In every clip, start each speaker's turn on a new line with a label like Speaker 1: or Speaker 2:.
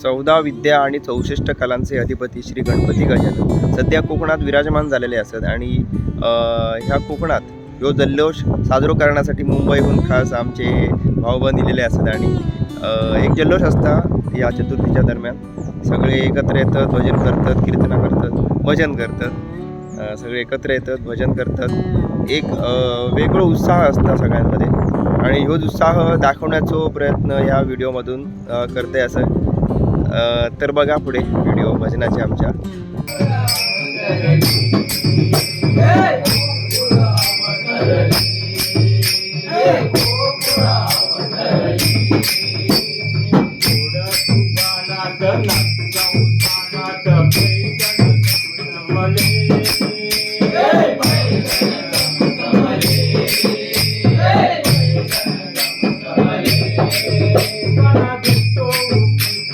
Speaker 1: 14 विद्या आणि 64 कलांचे अधिपती श्री गणपती गजानन सध्या कोकणात विराजमान झालेले असतात आणि ह्या कोकणात ह्यो जल्लोष साजरो करण्यासाठी मुंबईहून खास आमचे भाऊबंद दिलेले असतात आणि एक जल्लोष असता या चतुर्थीच्या दरम्यान सगळे एकत्र येतात, भजन करतात, कीर्तना करतात, भजन करतात, सगळे एकत्र येतात, भजन करतात. एक वेगळा उत्साह असता सगळ्यांमध्ये आणि ह्योच उत्साह दाखवण्याचा प्रयत्न या व्हिडिओमधून करते असं. तर बघा पुढे व्हिडिओ भजनाचे आमच्या.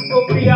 Speaker 2: Gopiya